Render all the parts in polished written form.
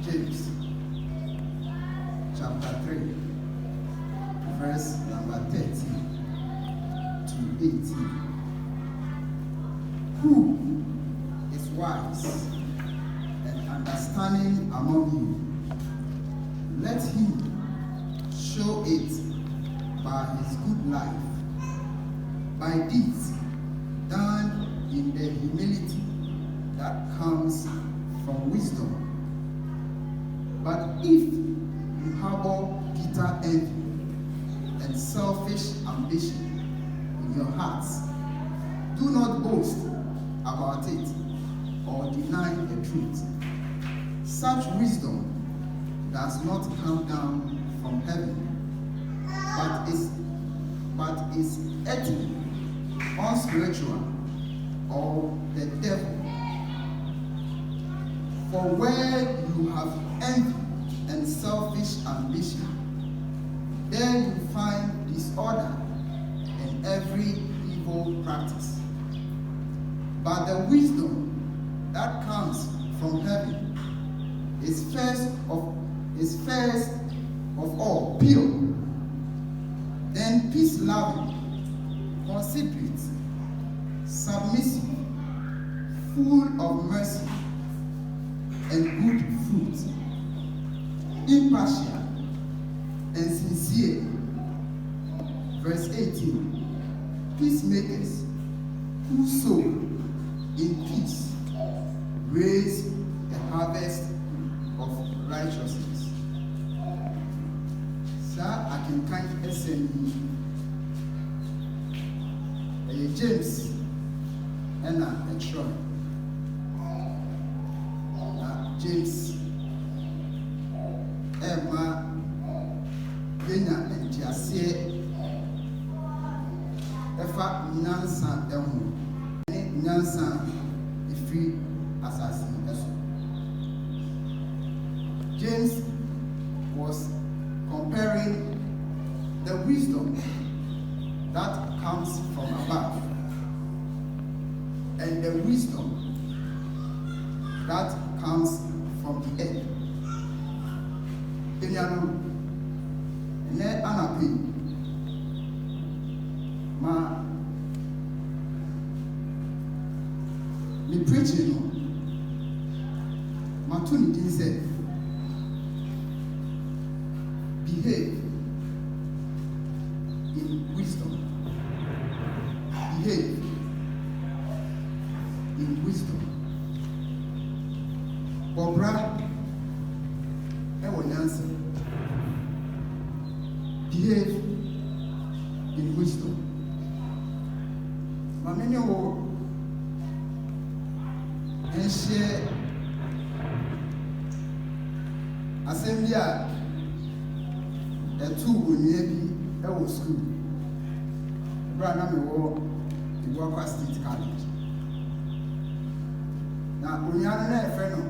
James chapter 3, verse number 13 to 18. Who is wise and understanding among you? Let him show it by his good life, by deeds done in the humility that comes from wisdom. But if you harbor bitter envy and selfish ambition in your hearts, do not boast about it or deny the truth. Such wisdom does not come down from heaven, but is earthly, unspiritual, or the devil. For where you have envy and selfish ambition, there you find disorder and every evil practice. But the wisdom that comes from heaven is first of all pure, then peace-loving, considerate, submissive, full of mercy and good fruit, impartial and sincere. Verse 18, peacemakers who sow in peace raise the harvest of righteousness. Sir, I can kind of send James and a Troy. James Emma Genya and Tiasie Efa Nansa Emu Nansa Ifri Assassin. James was comparing the wisdom that comes from above and the wisdom that comes from the earth. Kenyano, ne anapi, ma, me preaching no, ma tuni din say, behave in wisdom. Behave in wisdom. Bobra, answer. Behave in wisdom. Mamini wo and share assembly a two will maybe a school. Brother, me wo the Walker State College. Now, when you are a friend of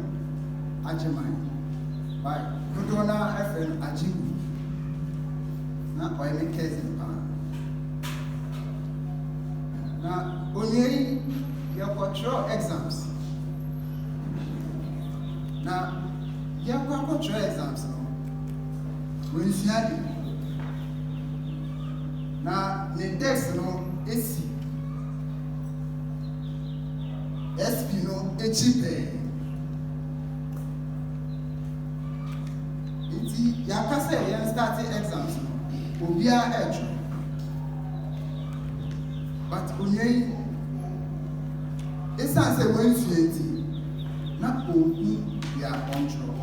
Ajimai, by Kudona FN Ajibu, not by any case in Pan. Now, only your control exams. Now, your control exams. When you see it, now the text no AC, SP no HP. Yakase yan starting exams no obia edge but onye esan say when twenty na ogu ya control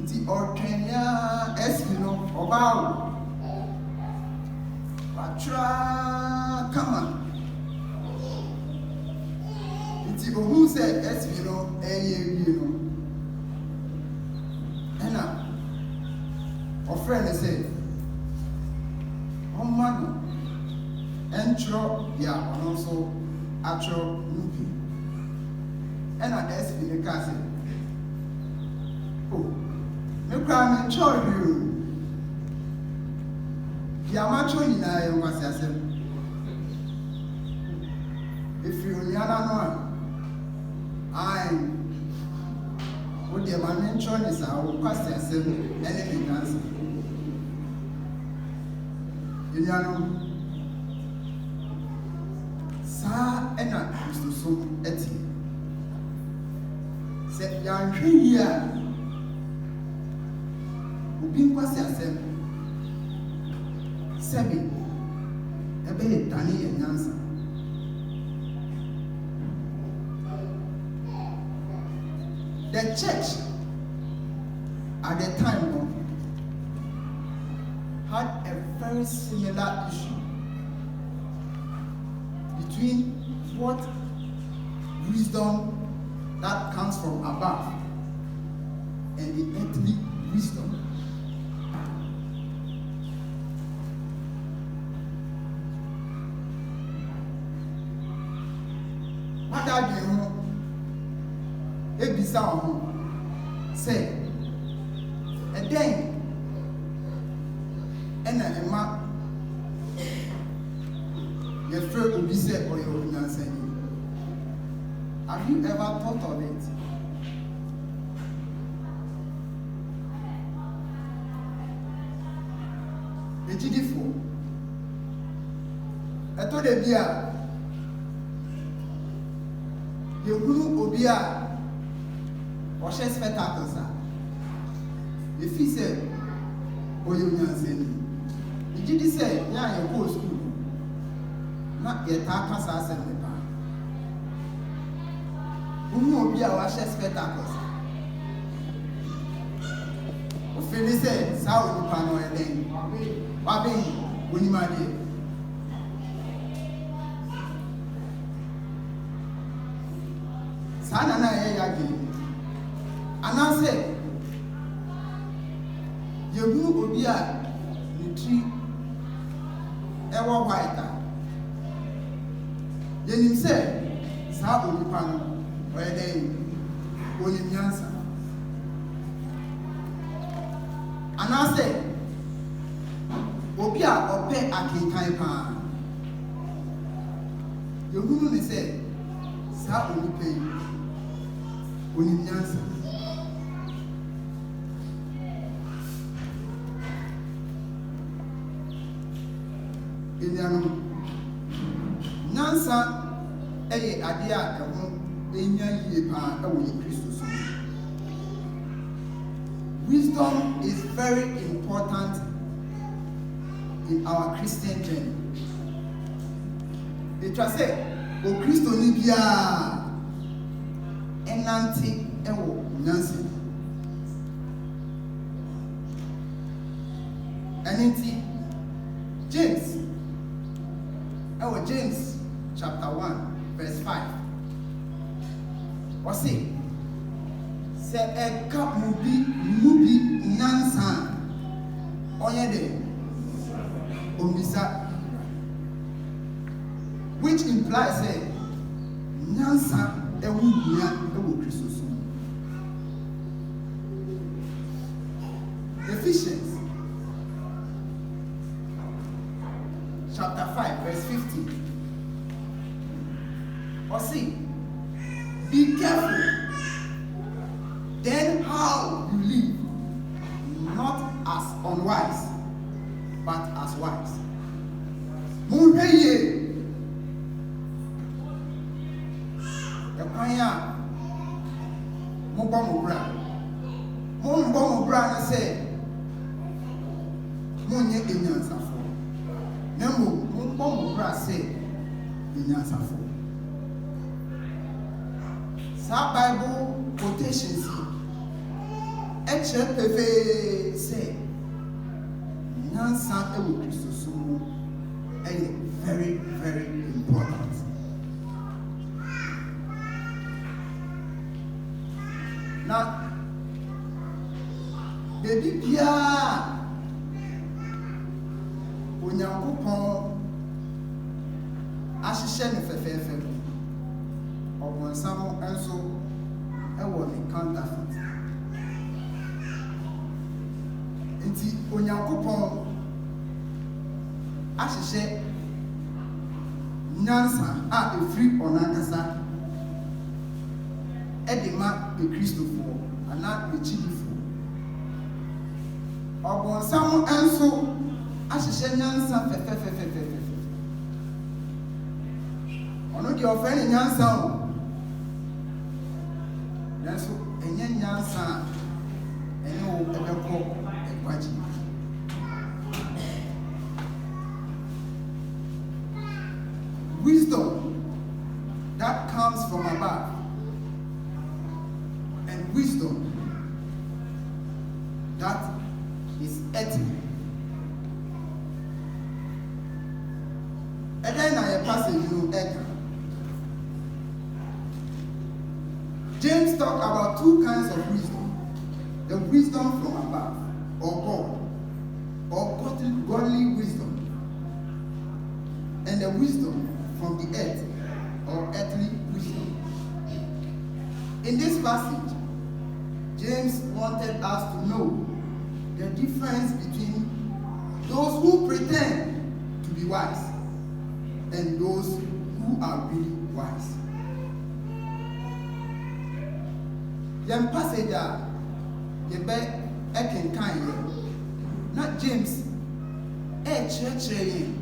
nti orkenya SP no obawo patra kama Nti who said SB no no. And a friend said, "Oh man, entro ya also atro nupi." And a SB the car said, "Oh, me cry me chore you. Yamacho ni na yo kwasi asem. If you nyana no I would the man choice I will kwasi asem any answer. You know sa ena Kristo so eti. Se ya hwe ya obi kwasi asem Sebi, ebe tani enyansa. The church at the time had a very similar issue between what wisdom that comes from above and the earthly wisdom. Ebisa ho say eden ena ema ye free obi say oyo onyansa ni. Have you ever thought of it? Ejidifo eto de bia ye hunu obi a or share spectacles. If he said, "Oh, you know, did you say, yeah, you go to school? Not yet, I can't say the bar. Who will be our share spectacles? Ophelia said, Sao you pan or then, Babi, when you might be. Sana na yagi. And I say, you will be a tree ever whiter. Then you say, Sao you pan or then, when you answer. And I say, Obia or pay a king time. You will say, Sao you pay when you answer. Nansa eye ade a eho enya yie pa ewo ye Kristo so. Wisdom is very important in our Christian journey. It was say o Kristo ni bia enanti ewo nansa. Aniti James chapter 1 verse 5. What's it? Se eka mubi nansa oyede omisa, which implies say nansa ewu nia ewu Kristo so. Ephesians chapter 5 verse 15. Or see, be careful then how you live, not as unwise, but as wise. Munheye ekwanya mobɔ mo bra na sɛ monye enyansafo na mo mo bra sɛ enyansafo. Sa Bible quotations ekyerɛ pefee sɛ nyansa ewo Kristo so ɛyɛ very very important. Na baby bia Onyankopɔn ahyehyɛ ne fɛfɛɛfɛ no ɔbɔnsam nso ɛwɔ ne counterfeit. Nti Onyankopɔn ahyehyɛ nyansa a efiri ɔnankasa ɛde ma ekristofoɔ anaa ekyidifoɔ. Ɔbɔnsam nso ahyehyɛ nyansa fɛfɛɛfɛ. Ɔno deɛ ɔfrɛ ne nyansa o, nanso ɛnyɛ nyansa a ɛne wo ɛbɛkɔ ɛkwagye. Wisdom that comes from above and wisdom that is earthly. And then I passage you Edgar. James talked about two kinds of wisdom. The wisdom from above, or God, or godly wisdom, and the wisdom from the earth, or earthly wisdom. In this passage, James wanted us to know the difference between those who pretend to be wise and those who are really wise. Yem passage a yebe ekenkan ye na James kyerɛkyerɛ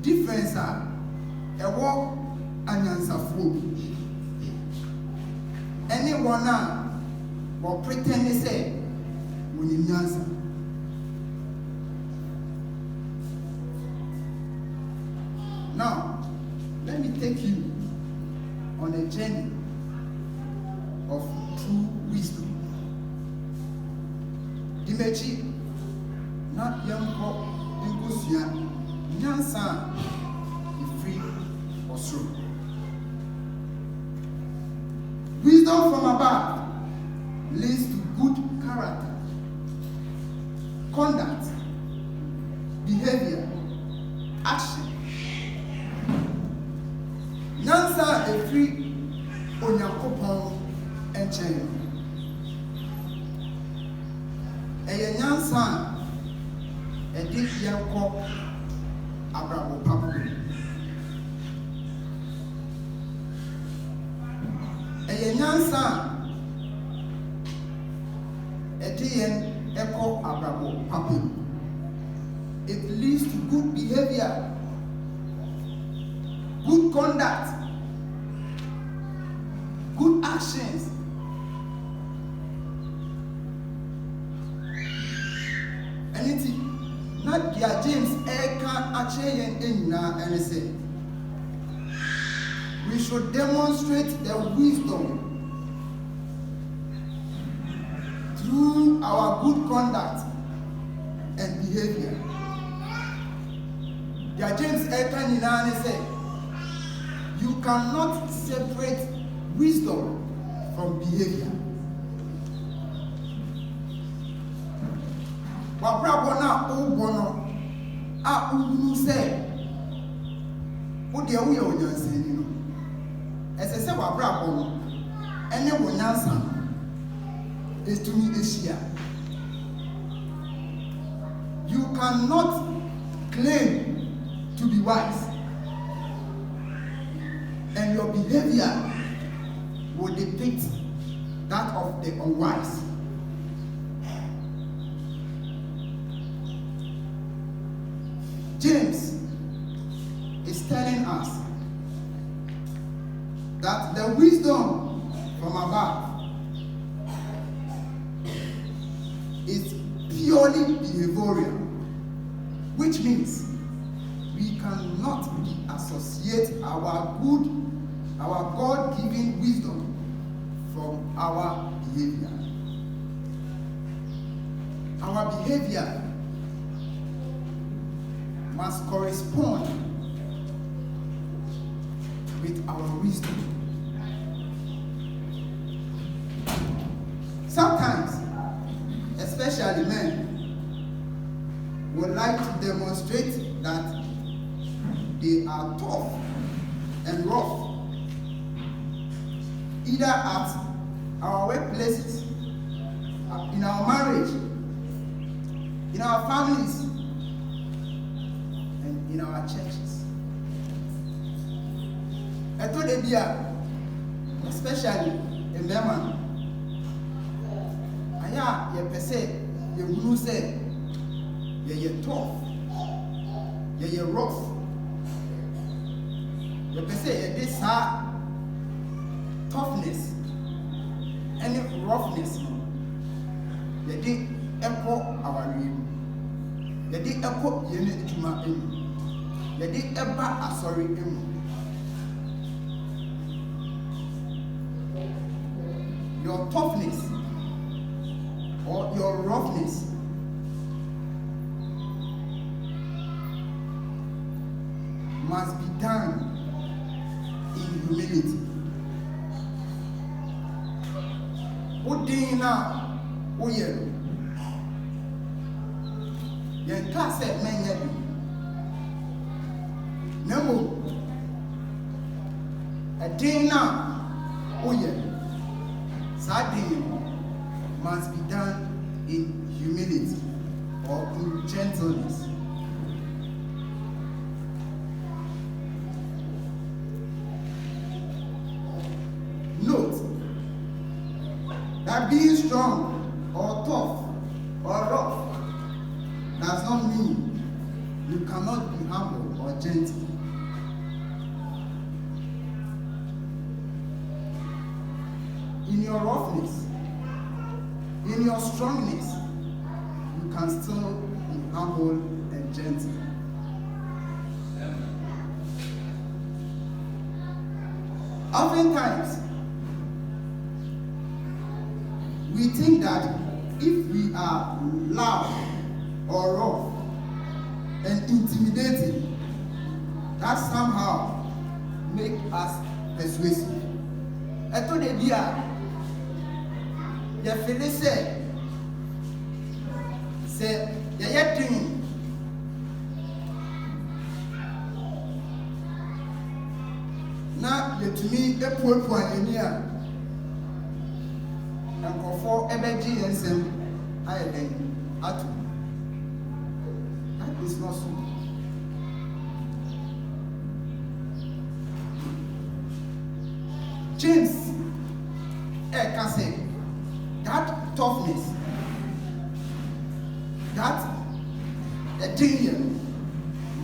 difference a ɛwɔ anyansafoɔ ɛne wɔn a wɔ pretend sɛ wɔnim nyansa. Now, let me take you on a journey of true wisdom. Dimechi na yɛnkɔ nkosua nyansa a ɛfiri ɔsoro. Wisdom from above leads to good character, conduct, behavior, action. Nyansa a ɛfiri Onyankopɔn nkyɛn. Ɛyɛ nyansa a ɛde yɛnkɔ abrabɔ papa. Ɛyɛ nyansa a ɛde yɛn ɛkɔ abrabɔ papa. It leads to good behavior, good conduct, good actions. Anything not dear James Eka Achayan Ena and say we should demonstrate the wisdom through our good conduct and behavior. Dear James Eka Nina and say you cannot separate wisdom from behavior. Wabrabona obono a unu se wo de wo ye onyansani no ese se wabrabona ene wonyansa estumi esia. You cannot claim to be wise and your behavior will depict that of the unwise. James is telling us that the wisdom from above is purely behavioral, which means we cannot associate our God-given wisdom from our behavior. Our behavior must correspond with our wisdom. especially men, would like to demonstrate that they are tough and rough, either at our workplaces, in our marriage, in our families, and in our churches. Especially in Burma, aya ye pese ye hunu say ye tough, ye rough, ye pese ye this toughness and roughness ye di echo our room, ye di echo ye ne tuma emu, ye di eba asori emu. Your toughness or your roughness must be done in humility. Udina uyero. Yenka se menye bi. Nemo. Adina uyero. Sadly, must be done in humility or in gentleness. Note that being strong or tough or rough does not mean you cannot be humble or gentle. In your roughness, in your strongness, you can still be humble and gentle. Oftentimes, we think that if we are loud or rough and intimidating, that somehow makes us persuasive. You feel say you're doing now. You to me a poor point here, and for energy and some I then at that is not so. James can say that toughness, that thing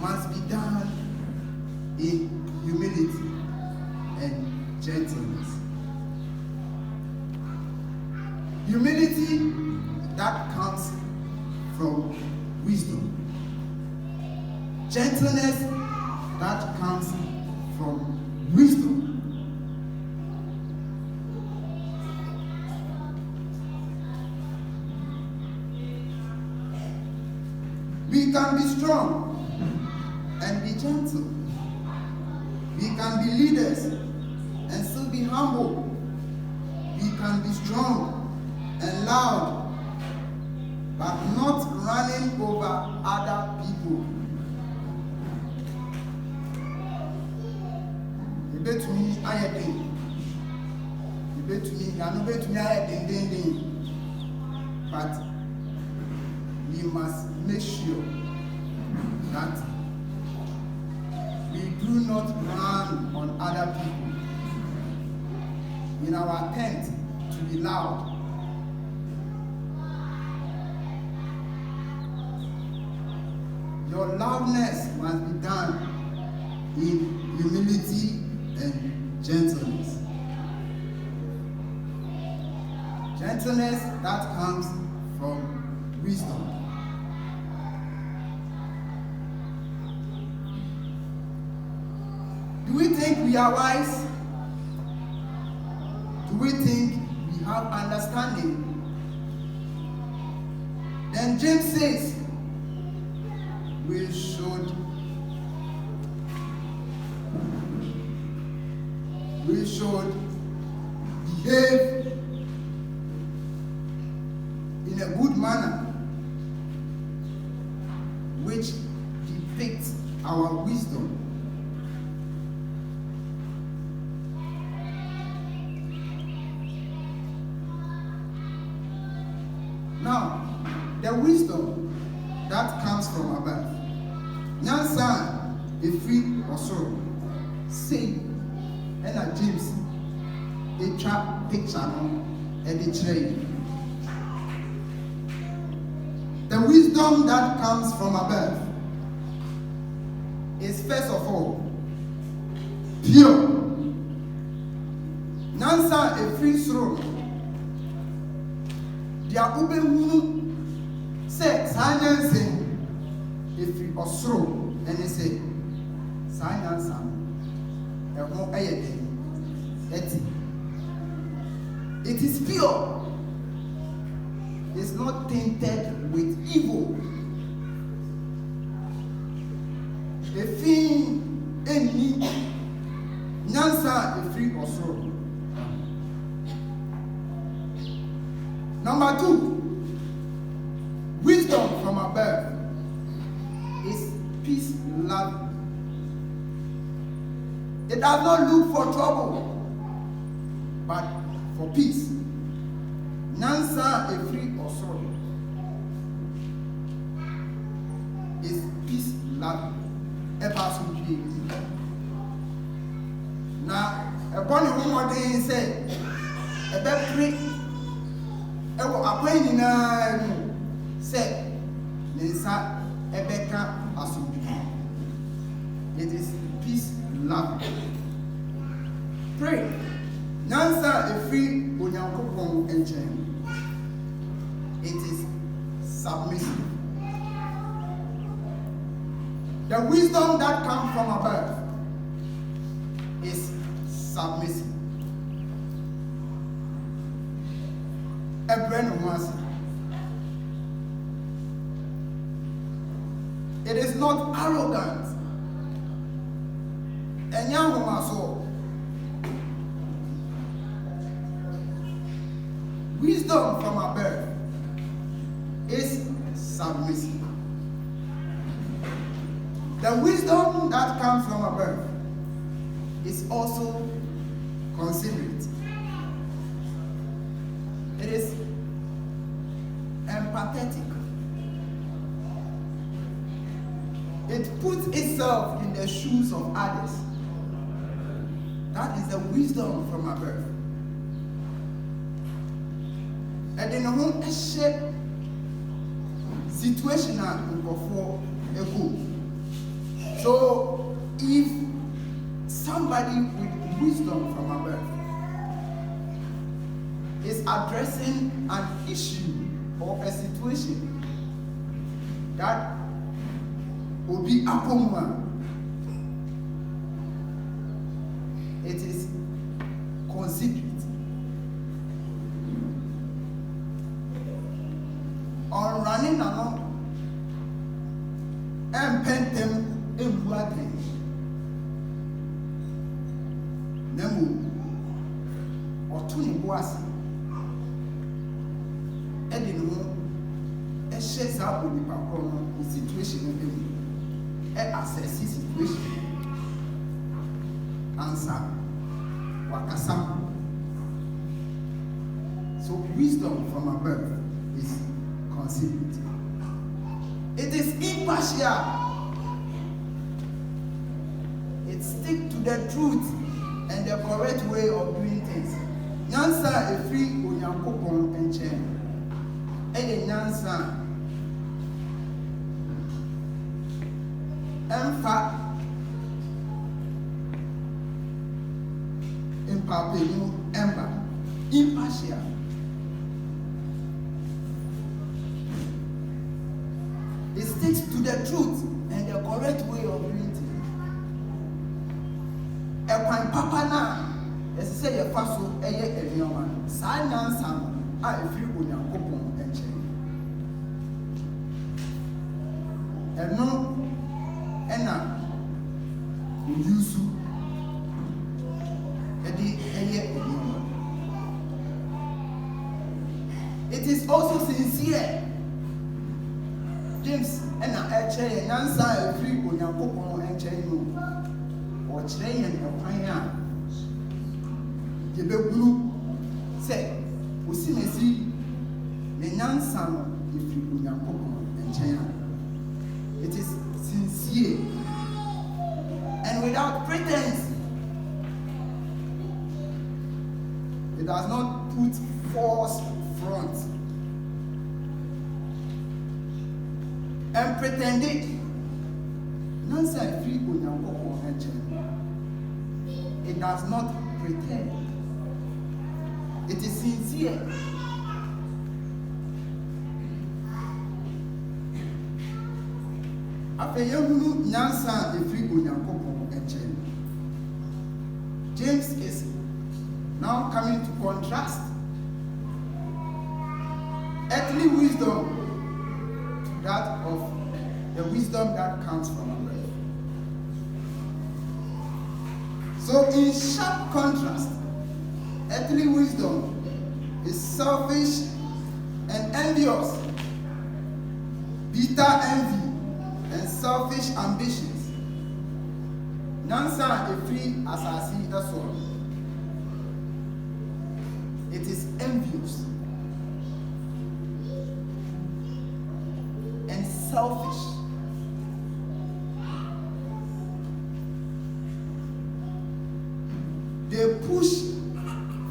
must be done in humility and gentleness. Humility that comes from wisdom. Gentleness that comes from wisdom. We can be strong and be gentle. We can be leaders and still be humble. We can be strong and loud, but not running over other people. You bet me I ding. You bet me I no bet me I ding. But we must make sure that we do not run on other people in our attempt to be loud. Your loudness must be done in humility and gentleness. Gentleness that comes from wisdom. Do we think we are wise? Do we think we have understanding? Then James says, we should behave in a good manner wisdom that comes from above. Nyansa efiri osoro. Say, and James, a trap picture and a trade. The wisdom that comes from above is first of all pure. Nansa a free throw. Dia ubehunu say sanyanse efi osoro ene say sanyansa eho eyede eti. It is pure. It's not tainted with evil. Efi eni nyansa efiri osoro. Number 2, wisdom from above is peace loving. It does not look for trouble, but for peace. Nansa efiri osoro is peace loving. Now, upon the woman they say, a better ewo akwan na say nsa ebeka asomdwe. It is peace love. Pray. Nansa efiri onyankopon enchen. It is submission. The wisdom that comes from above is submission. It is not arrogant. Wisdom from above is submissive. The wisdom that comes from above is also considerate. It is empathetic. It puts itself in the shoes of others. That is the wisdom from above. And then who shape situational before a good. So if somebody with wisdom from above is addressing an issue or a situation that will be apomwa, it is considerate. On running along and pentem in water. Nemu or tuni was Edino a shares up with the situation of him. Assess his situation. Answer Wakasam. So wisdom from above is considerate. It is impartial. It sticks to the truth and the correct way of doing things. Nyansa efiri onyankopon enchen. Eye nyansa emfa impapenu emba impartial. It sticks to the truth and the correct way of doing things. Ekwan papa na say your faso eye enyoma saa nyansa a efiri onyankopon enche eno ena uyusu edi eye enyoma. It is also sincere. James ena eche nyansa efiri onyankopon enche no or chere yen ekwan a yebeguru say osimesi ne nyansa no efiri onyankopon It does not put false front and pretended. Nansa free Onyankopon enche. It does not pretend. It is sincere. Afeyehunu Nansa free Onyankopon enche. James is now coming to contrast earthly wisdom to that of the wisdom that comes from above. So in sharp contrast, earthly wisdom is selfish and envious, bitter envy and selfish ambitions. Nansa efiri asasi eso. It is envious and selfish. They push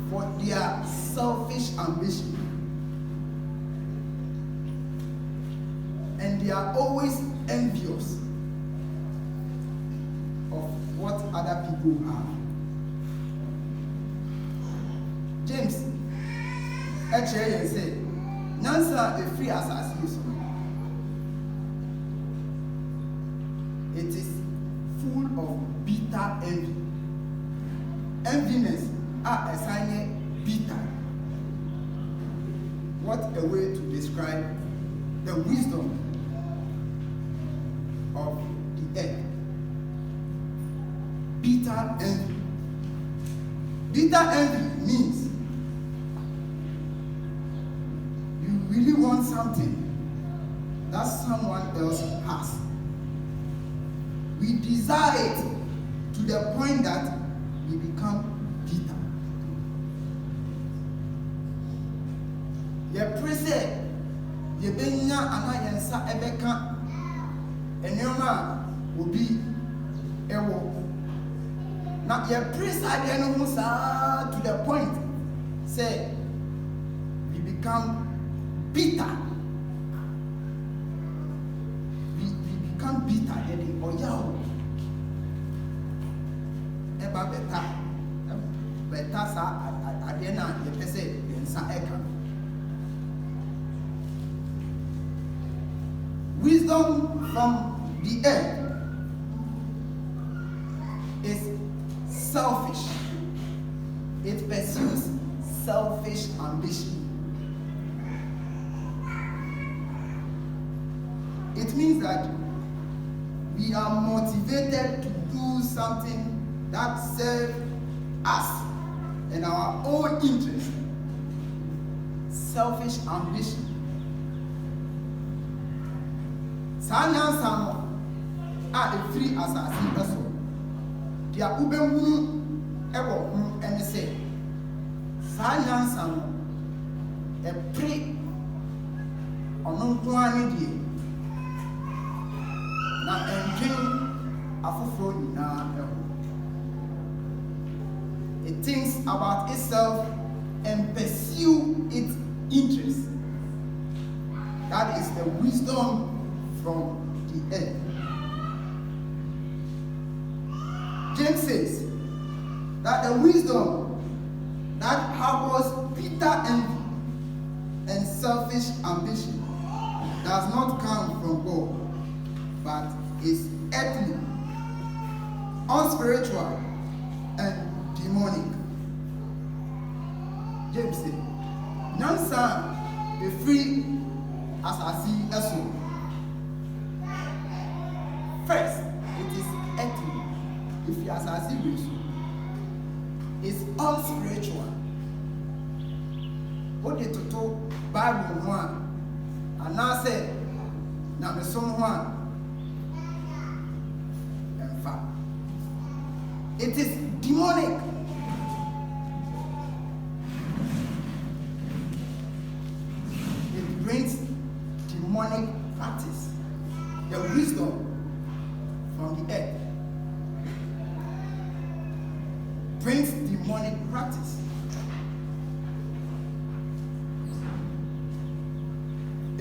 for their selfish ambition, and they are always envious of what other people have. James actually said, Nansa a free assassin. It is full of bitter envy. Enviness are a sign bitter. What a way to describe the wisdom of the earth. Bitter envy. Bitter envy means you really want something that someone else has. We desire it to the point that we become bitter. Ye prese ye benya anayensa ebeka enema obi ewo. Na ye prese ade no musa to the point say we become bitter. We become bitter headed or yaw. Eba beta sa adena ye pese yensa eka. Wisdom from the earth is selfish. It pursues selfish ambition. It means that we are motivated to do something that serves us and our own interest. Selfish ambition. Sanyansamo a free assassin person. Dia ubemunu ebo ene say. Sanyansamo e pre ononkwani die. Na engine afoforo nyina eho. It thinks about itself and pursue its interests. That is the wisdom from the earth. James says that the wisdom that harbors bitter envy and selfish ambition does not come from God, but is earthly, unspiritual, and demonic. James said, Nansa a free assassin eso. First, it is earthly. If you assassin with it's unspiritual. What did to talk Bible one and now say now the someone in fact it is demonic. It brings demonic practice. The wisdom from the earth brings demonic practice.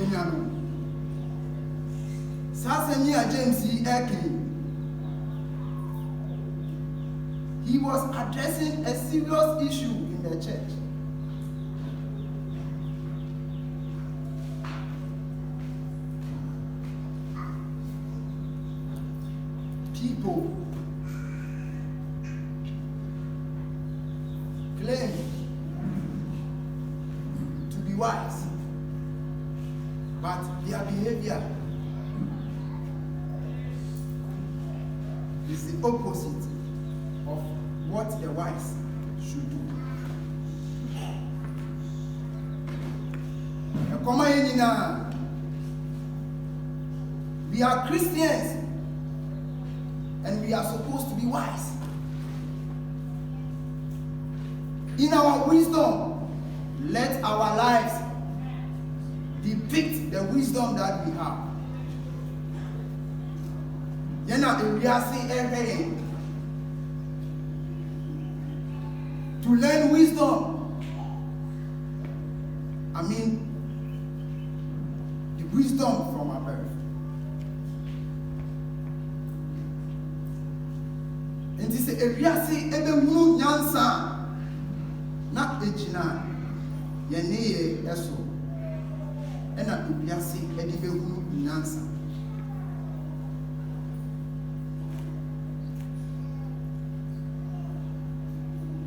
enyano sasemi a James eke he was addressing a serious issue in the church. People claim to be wise, but their behavior is the opposite of what the wise should do. We are Christians and we are supposed to be wise. In our wisdom, let our lives depict the wisdom that we have. To learn wisdom, I mean the wisdom from above. And this is ebe mu nyansa na ejina yene eso ena ebiase edi be mu nyansa.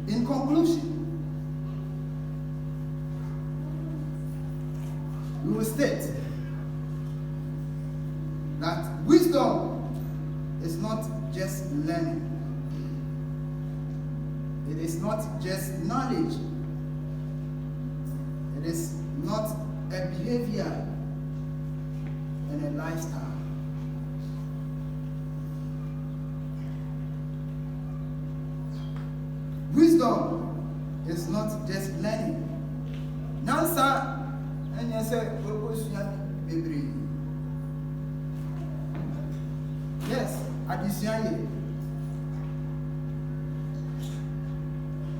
In conclusion, we will state that wisdom is not just learning. It is not just knowledge. It is not a behavior and a lifestyle. Wisdom is not just learning. Nansa and you say, yes, addition.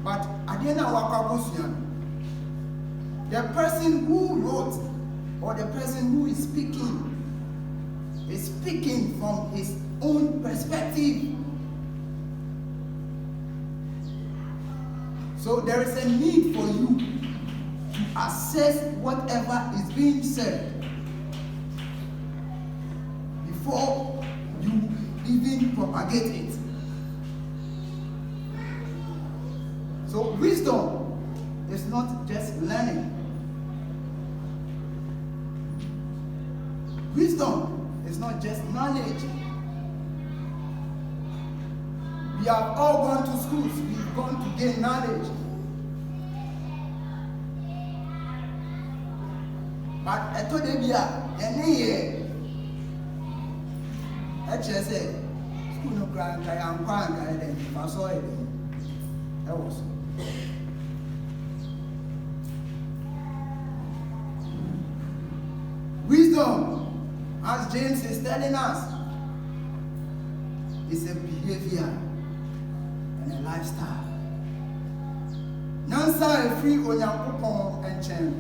But the person who wrote or the person who is speaking from his own perspective. So there is a need for you to assess whatever is being said before you even propagate it. So wisdom is not just learning. Wisdom is not just knowledge. We have all gone to schools. We've gone to gain knowledge. But I told them, I just said, school no grand, I am crying, if I saw it, that was. Wisdom, as James is telling us, is a behavior and a lifestyle. Nansa free Onyankopon enchen.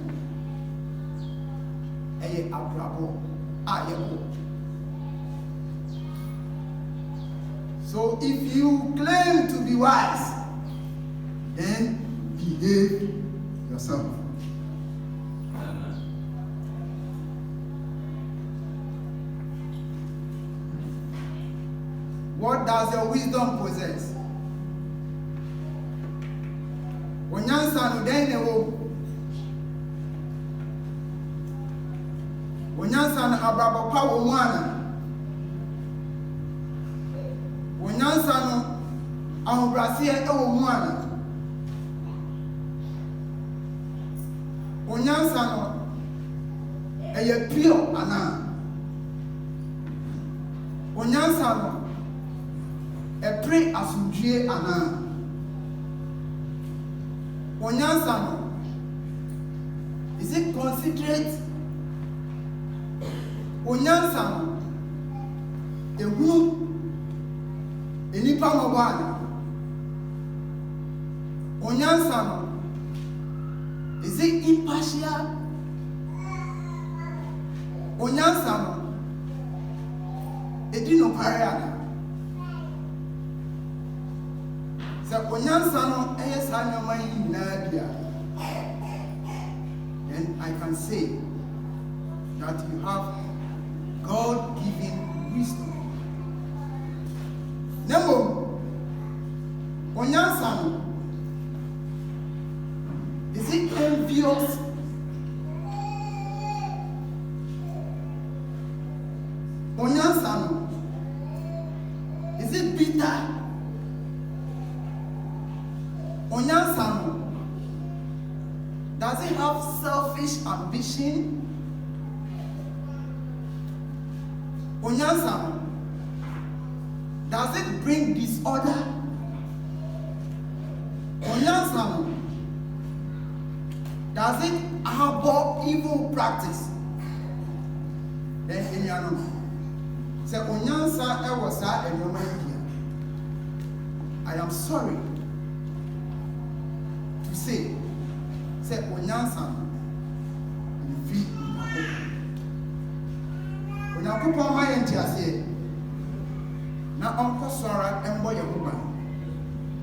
Eye abrabo ayebo. So if you claim to be wise, then behave yourself. What does your wisdom possess? Onyansa no den ne wo. Onyansa no abrabo pa wo mu ana. Onyansa no ahobrase e wo mu ana. Onyansa no eye pure ana. Onyansa no e pray asundue ana. Onyansa no, is it considerate? Onyansa no, ehu enipa mobana. Onyansa no, is it impartial? onyansa no edi no pare ana sɛ onyansa no ɛyɛ saa nneɛma yi nyinaa bia then I can say that you have God-given wisdom. Nemo onyansa no is it envious? Onyansa no is it bitter? Onyansa no does it have selfish ambition? Onyansa no does it bring disorder? Onyansa no does it harbor evil practice? Then Enyano say onyansa ewo saa enoma yi. I am sorry to say onyansa no free Onyankopɔn ma yɛ ntiase na ɔnkɔ sɔra ɛmbɔ yɛ ho ban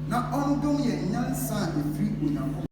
na ɔndom yɛ nyansa free Onyankopɔn.